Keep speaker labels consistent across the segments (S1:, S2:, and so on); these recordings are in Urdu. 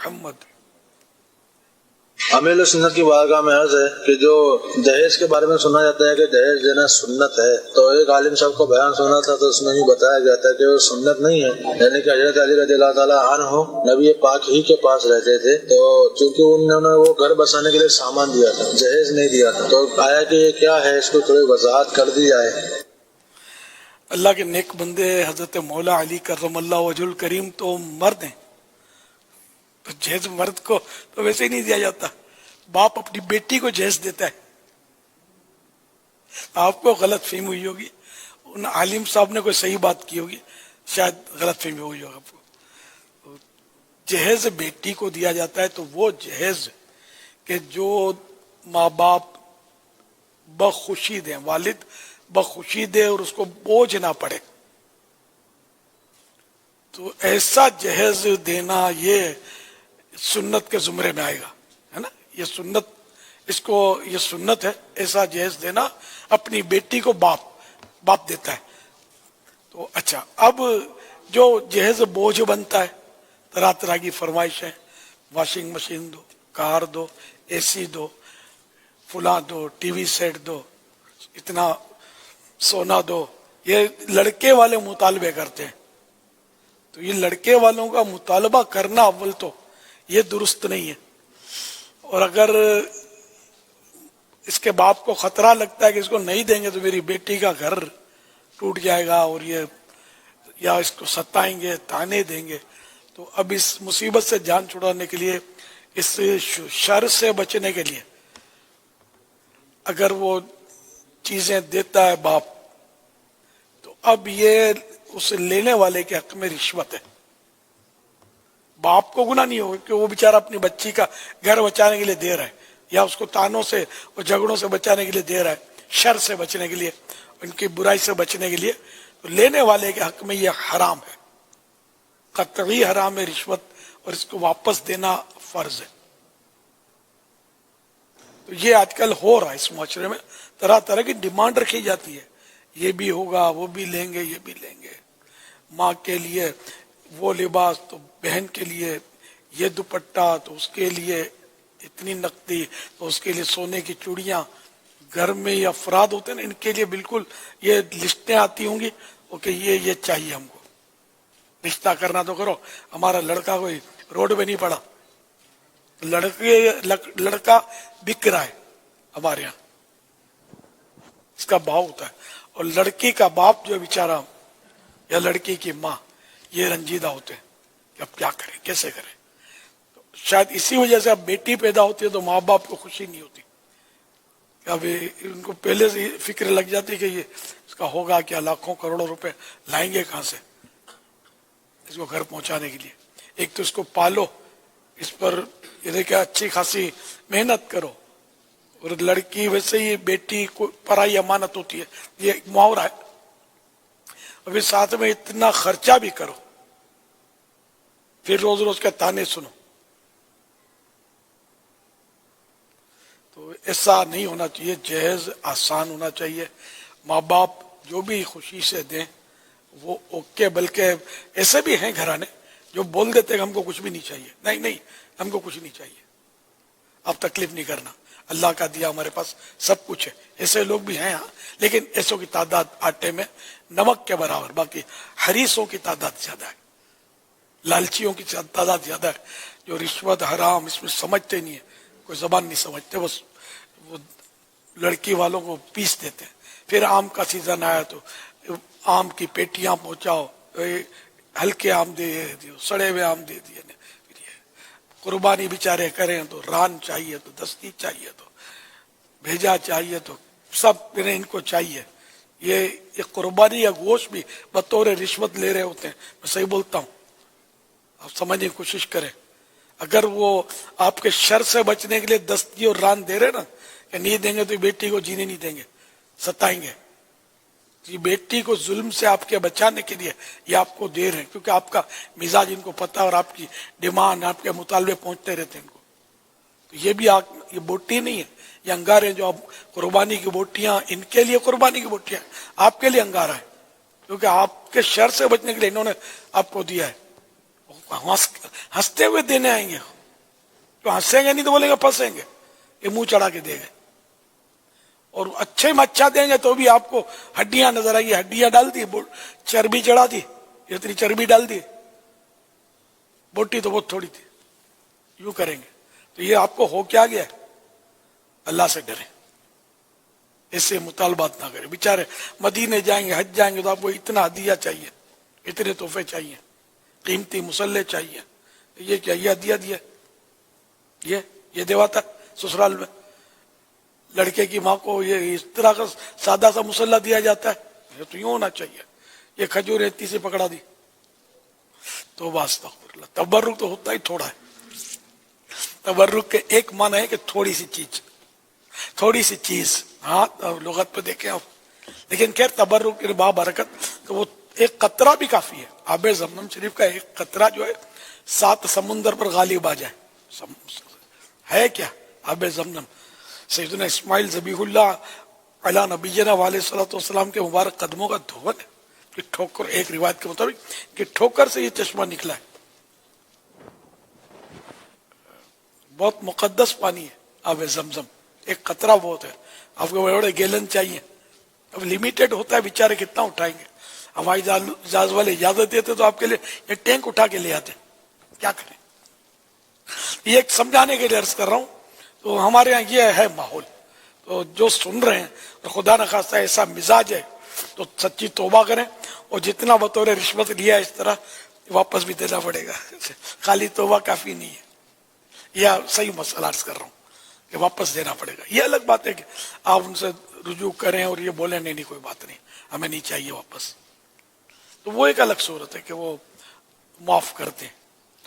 S1: محمد۔
S2: امیل سنت کی بارگاہ میں عرض ہے کہ جو دہیج کے بارے میں سنا جاتا ہے کہ دہیج دینا سنت ہے، تو ایک عالم صاحب کو بیان سنا تھا تو اس میں یہ بتایا گیا تھا کہ وہ سنت نہیں ہے، یعنی کہ حضرت علی رضی اللہ تعالیٰ عنہ نبی پاک ہی کے پاس رہتے تھے، تو چونکہ انہوں نے وہ گھر بسانے کے لیے سامان دیا تھا، جہیز نہیں دیا تھا، تو آیا کہ یہ کیا ہے، اس کو تھوڑی وضاحت کر دی جائے۔
S1: اللہ کے نیک بندے حضرت مولا علی کرم اللہ وجہ الکریم تو مرد ہیں، تو جہیز مرد کو تو ویسے ہی نہیں دیا جاتا، باپ اپنی بیٹی کو جہیز دیتا ہے۔ آپ کو غلط فہمی ہوئی ہوگی، ان عالم صاحب نے کوئی صحیح بات کی ہوگی، شاید غلط فہمی ہوئی ہوگا آپ کو۔ جہیز بیٹی کو دیا جاتا ہے تو وہ جہیز کہ جو ماں باپ بخوشی دیں، والد بخوشی دے اور اس کو بوجھ نہ پڑے، تو ایسا جہیز دینا یہ سنت کے زمرے میں آئے گا، ہے نا، یہ سنت، اس کو یہ سنت ہے، ایسا جہیز دینا اپنی بیٹی کو باپ دیتا ہے۔ تو اچھا، اب جو جہیز بوجھ بنتا ہے، طرح طرح کی فرمائشیں، واشنگ مشین دو، کار دو، اے سی دو، فلاں دو، ٹی وی سیٹ دو، اتنا سونا دو، یہ لڑکے والے مطالبے کرتے ہیں۔ تو یہ لڑکے والوں کا مطالبہ کرنا اول تو یہ درست نہیں ہے، اور اگر اس کے باپ کو خطرہ لگتا ہے کہ اس کو نہیں دیں گے تو میری بیٹی کا گھر ٹوٹ جائے گا اور یہ یا اس کو ستائیں گے، تانے دیں گے، تو اب اس مصیبت سے جان چھڑانے کے لیے، اس شر سے بچنے کے لیے اگر وہ چیزیں دیتا ہے باپ، تو اب یہ اس لینے والے کے حق میں رشوت ہے۔ باپ کو گناہ نہیں ہوگا کہ وہ بیچارہ اپنی بچی کا گھر بچانے کے لیے دے رہا ہے، یا اس کو تانوں سے اور جھگڑوں سے بچانے کے لیے دے رہا ہے، شر سے بچنے کے لیے، ان کی برائی سے بچنے کے لیے، تو لینے والے کے حق میں یہ حرام ہے، قطعی حرام ہے رشوت، اور اس کو واپس دینا فرض ہے۔ تو یہ آج کل ہو رہا ہے اس معاشرے میں، طرح طرح کی ڈیمانڈ رکھی جاتی ہے، یہ بھی ہوگا، وہ بھی لیں گے، یہ بھی لیں گے، ماں کے لیے وہ لباس، تو بہن کے لیے یہ دوپٹہ، تو اس کے لیے اتنی نقدی، تو اس کے لیے سونے کی چوڑیاں، گھر میں یہ افراد ہوتے ہیں نا، ان کے لیے بالکل یہ لسٹیں آتی ہوں گی کہ یہ چاہیے ہم کو، رشتہ کرنا تو کرو، ہمارا لڑکا کوئی روڈ پہ نہیں پڑا، لڑکا بک رہا ہے ہمارے یہاں، اس کا بھاؤ ہوتا ہے، اور لڑکی کا باپ جو بیچارہ یا لڑکی کی ماں یہ رنجیدہ ہوتے ہیں کہ اب کیا کریں، کیسے کریں۔ تو شاید اسی وجہ سے اب بیٹی پیدا ہوتی ہے تو ماں باپ کو خوشی نہیں ہوتی، اب ان کو پہلے سے فکر لگ جاتی کہ یہ اس کا ہوگا کیا، لاکھوں کروڑوں روپے لائیں گے کہاں سے اس کو گھر پہنچانے کے لیے۔ ایک تو اس کو پالو، اس پر یہ دیکھیں اچھی خاصی محنت کرو، اور لڑکی ویسے ہی بیٹی کو پرائی امانت ہوتی ہے، یہ ایک محاورہ ہے، اور پھر ساتھ میں اتنا خرچہ بھی کرو، پھر روز روز کے تانے سنو، تو ایسا نہیں ہونا چاہیے۔ جہیز آسان ہونا چاہیے، ماں باپ جو بھی خوشی سے دیں وہ اوکے، بلکہ ایسے بھی ہیں گھرانے جو بول دیتے کہ ہم کو کچھ بھی نہیں چاہیے، نہیں ہم کو کچھ نہیں چاہیے، آپ تکلیف نہیں کرنا، اللہ کا دیا ہمارے پاس سب کچھ ہے، ایسے لوگ بھی ہیں ہاں، لیکن ایسوں کی تعداد آٹے میں نمک کے برابر، باقی حریصوں کی تعداد زیادہ ہے، لالچیوں کی تعداد زیادہ ہے، جو رشوت حرام اس میں سمجھتے نہیں ہے، کوئی زبان نہیں سمجھتے، بس وہ لڑکی والوں کو پیس دیتے ہیں۔ پھر آم کا سیزن آیا تو آم کی پیٹیاں پہنچاؤ، ہلکے آم دے دیو، سڑے ہوئے آم دے دیے، قربانی بیچارے کریں تو ران چاہیے، تو دستی چاہیے، تو بھیجا چاہیے، تو سب ان کو چاہیے۔ یہ قربانی یا گوشت بھی بطور رشوت لے رہے ہوتے ہیں، میں صحیح بولتا ہوں، آپ سمجھنے کی کوشش کریں۔ اگر وہ آپ کے شر سے بچنے کے لیے دستی اور ران دے رہے نا، کہ نہیں دیں گے تو بیٹی کو جینے نہیں دیں گے، ستائیں گے، یہ بیٹی کو ظلم سے آپ کے بچانے کے لیے یہ آپ کو دے رہے ہیں، کیونکہ آپ کا مزاج ان کو پتا، اور آپ کی ڈیمانڈ، آپ کے مطالبے پہنچتے رہتے ہیں ان کو، تو یہ بھی یہ بوٹی نہیں ہے، یہ انگارے جو آپ قربانی کی بوٹیاں، ان کے لیے قربانی کی بوٹیاں، آپ کے لیے انگارہ ہے، کیونکہ آپ کے شر سے بچنے کے لیے انہوں نے آپ کو دیا ہے، ہنستے ہوئے دینے آئیں گے، تو ہنسیں گے نہیں تو بولیں گے پھنسیں گے، یہ منہ چڑھا کے دے گئے. اور اچھے میں اچھا دیں گے تو بھی آپ کو ہڈیاں نظر آئیں گی، ہڈیاں ڈال دی، چربی چڑھا دی، اتنی چربی ڈال دی، بوٹی تو بہت تھوڑی تھی، یوں کریں گے. تو یہ آپ کو ہو کیا گیا؟ اللہ سے ڈریں، اس سے مطالبات نہ کریں. بیچارے مدینے جائیں گے، حج جائیں گے، تو آپ کو اتنا ہدیہ چاہیے، اتنے تحفے چاہیے، قیمتی مسلح چاہیے. یہ کیا؟ یہ ہدیہ دیا، یہ دیواتا سسرال میں لڑکے کی ماں کو یہ اس طرح کا سادہ سا مسلح دیا جاتا ہے؟ یہ تو یوں ہونا چاہیے. یہ کھجور اتنی سے پکڑا دی. تو استغفر اللہ. تبرک تو ہوتا ہی تھوڑا ہے. تبرک کے ایک معنی ہے کہ تھوڑی سی چیز، تھوڑی سی چیز. ہاں لغت پہ دیکھیں آپ. لیکن خیر تبرک کے باب برکت کہ وہ ایک قطرہ بھی کافی ہے. آب زمزم شریف کا ایک قطرہ جو ہے 7 سمندر پر غالب آ جائے. ہے کیا آب زمزم؟ سیدنا اسماعیل ذبیح اللہ علی نبینا علیہ صلاۃ والسلام کے مبارک قدموں کا دھون ہے کہ ٹھوکر، ایک روایت کے مطابق کہ ٹھوکر سے یہ چشمہ نکلا ہے. بہت مقدس پانی ہے آب زمزم. ایک قطرہ بہت ہے. آپ کو بڑے بڑے گیلن چاہیے، اب لمیٹڈ ہوتا ہے، بیچارے کتنا اٹھائیں گے. ہوائی جہاز والے اجازت دیتے تو آپ کے لیے یہ ٹینک اٹھا کے لے آتے. کیا کریں؟ یہ ایک سمجھانے کے لیے عرض کر رہا ہوں. تو ہمارے ہاں یہ ہے ماحول. تو جو سن رہے ہیں اور خدا نخواستہ ایسا مزاج ہے تو سچی توبہ کریں، اور جتنا بطور رشوت لیا اس طرح واپس بھی دینا پڑے گا. خالی توبہ کافی نہیں ہے. یہ صحیح مسئلہ عرض کر رہا ہوں کہ واپس دینا پڑے گا. یہ الگ بات ہے کہ آپ ان سے رجوع کریں اور یہ بولیں نہیں کوئی بات نہیں، ہمیں نہیں چاہیے واپس. تو وہ ایک الگ صورت ہے کہ وہ معاف کرتے ہیں.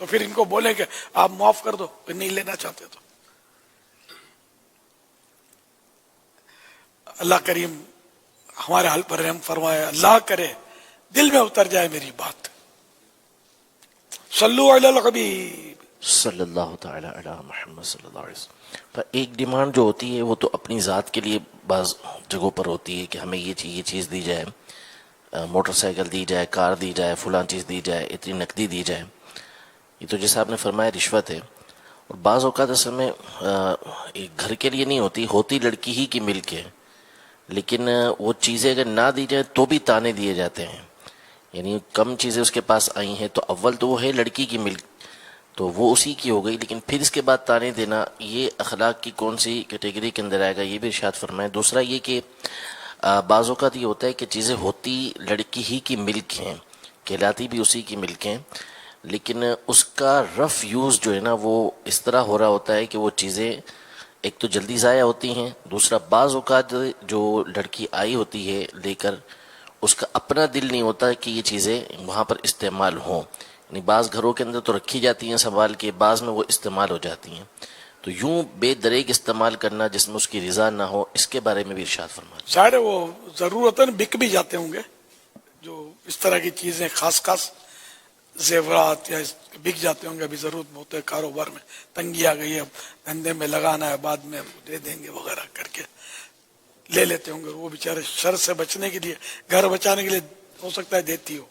S1: تو پھر ان کو بولیں کہ آپ معاف کر دو، نہیں لینا چاہتے تو. اللہ کریم ہمارے حال پر رحم فرمائے. اللہ کرے دل میں اتر جائے میری بات. صلو علی الحبیب
S3: صلی اللہ تعالی علی محمد صلی اللہ علیہ وسلم. پر ایک ڈیمانڈ جو ہوتی ہے وہ تو اپنی ذات کے لیے بعض جگہوں پر ہوتی ہے کہ ہمیں یہ چیز دی جائے، موٹر سائیکل دی جائے، کار دی جائے، فلاں چیز دی جائے، اتنی نقدی دی جائے. یہ تو جیسا آپ نے فرمایا رشوت ہے. اور بعض اوقات اصل میں ایک گھر کے لیے نہیں ہوتی لڑکی ہی کی ملک ہے، لیکن وہ چیزیں اگر نہ دی جائیں تو بھی تانے دیے جاتے ہیں. یعنی کم چیزیں اس کے پاس آئی ہیں تو اول تو وہ ہے لڑکی کی ملک، تو وہ اسی کی ہو گئی، لیکن پھر اس کے بعد تانے دینا، یہ اخلاق کی کون سی کیٹیگری کے اندر آئے گا، یہ بھی ارشاد فرمائے. دوسرا یہ کہ بعض اوقات یہ ہوتا ہے کہ چیزیں ہوتی لڑکی ہی کی ملک ہیں، کہلاتی بھی اسی کی ملک ہیں، لیکن اس کا رف یوز جو ہے نا وہ اس طرح ہو رہا ہوتا ہے کہ وہ چیزیں ایک تو جلدی ضائع ہوتی ہیں، دوسرا بعض اوقات جو لڑکی آئی ہوتی ہے لے کر اس کا اپنا دل نہیں ہوتا کہ یہ چیزیں وہاں پر استعمال ہوں. یعنی بعض گھروں کے اندر تو رکھی جاتی ہیں سنبھال کے، بعض میں وہ استعمال ہو جاتی ہیں. تو یوں بے دریغ استعمال کرنا جس میں اس کی رضا نہ ہو، اس کے بارے میں بھی ارشاد فرمائیں.
S1: ظاہر ہے وہ ضرورتاً بک بھی جاتے ہوں گے، جو اس طرح کی چیزیں خاص زیورات یا بک جاتے ہوں گے. ابھی ضرورت بہت ہے، کاروبار میں تنگی آ گئی ہے، اب دھندے میں لگانا ہے، بعد میں دے دیں گے وغیرہ کر کے لے لیتے ہوں گے. وہ بیچارے شر سے بچنے کے لیے، گھر بچانے کے لیے ہو سکتا ہے دیتی ہو.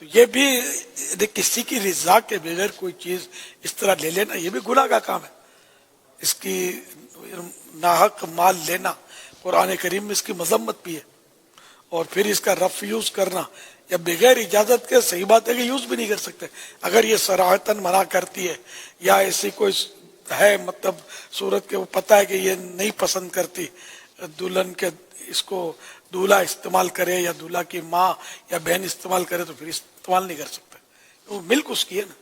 S1: تو یہ بھی کسی کی رضا کے بغیر کوئی چیز اس طرح لے لینا یہ بھی گناہ کا کام ہے. اس کی ناحق مال لینا قرآن کریم میں اس کی مذمت بھی ہے. اور پھر اس کا رف یوز کرنا یا بغیر اجازت کے، صحیح بات ہے کہ یوز بھی نہیں کر سکتے. اگر یہ صراحتاً منع کرتی ہے یا ایسی کوئی ہے مطلب صورت کہ وہ پتہ ہے کہ یہ نہیں پسند کرتی دلہن کے اس کو دولہا استعمال کرے یا دولہا کی ماں یا بہن استعمال کرے، تو پھر استعمال نہیں کر سکتے. وہ ملک اس کی ہے نا.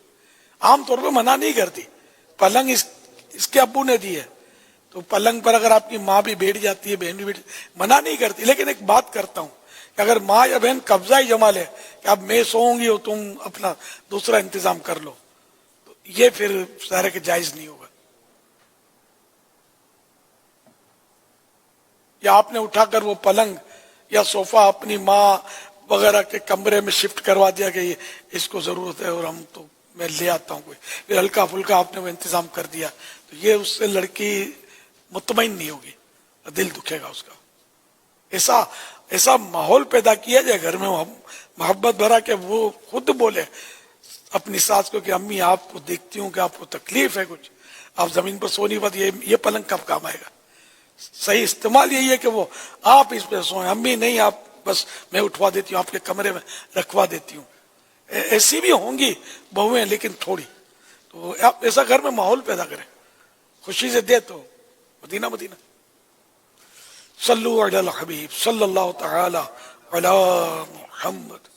S1: عام طور پہ منع نہیں کرتی. پلنگ اس کے ابو نے دی ہے، تو پلنگ پر اگر آپ کی ماں بھی بیٹھ جاتی ہے، بہن بھی بیٹھ، منع نہیں کرتی. لیکن ایک بات کرتا ہوں کہ اگر ماں یا بہن قبضہ ہی جما لے کہ اب میں سوؤں گی اور تم اپنا دوسرا انتظام کر لو، تو یہ پھر ظاہر کہ جائز نہیں ہوگا. یا آپ نے اٹھا کر وہ پلنگ یا صوفہ اپنی ماں وغیرہ کے کمرے میں شفٹ کروا دیا کہ اس کو ضرورت ہے اور ہم تو میں لے آتا ہوں کوئی، پھر ہلکا پھلکا آپ نے وہ انتظام کر دیا، تو یہ اس سے لڑکی مطمئن نہیں ہوگی، دل دکھے گا اس کا. ایسا ماحول پیدا کیا جائے گھر میں محبت بھرا کہ وہ خود بولے اپنی ساس کو کہ امی آپ کو دیکھتی ہوں کہ آپ کو تکلیف ہے کچھ، آپ زمین پر سو نہیں پاتی، یہ پلنگ کب کام آئے گا؟ صحیح استعمال یہی ہے کہ وہ آپ اس پہ سوئیں، امی نہیں آپ بس میں اٹھوا دیتی ہوں، آپ کے کمرے میں رکھوا دیتی ہوں. ایسی بھی ہوں گی بہویں لیکن تھوڑی، تو آپ ایسا گھر میں ماحول پیدا کریں، خوشی سے دے تو مدینہ مدینہ. صلو علی الحبیب صلی اللہ تعالی علی محمد.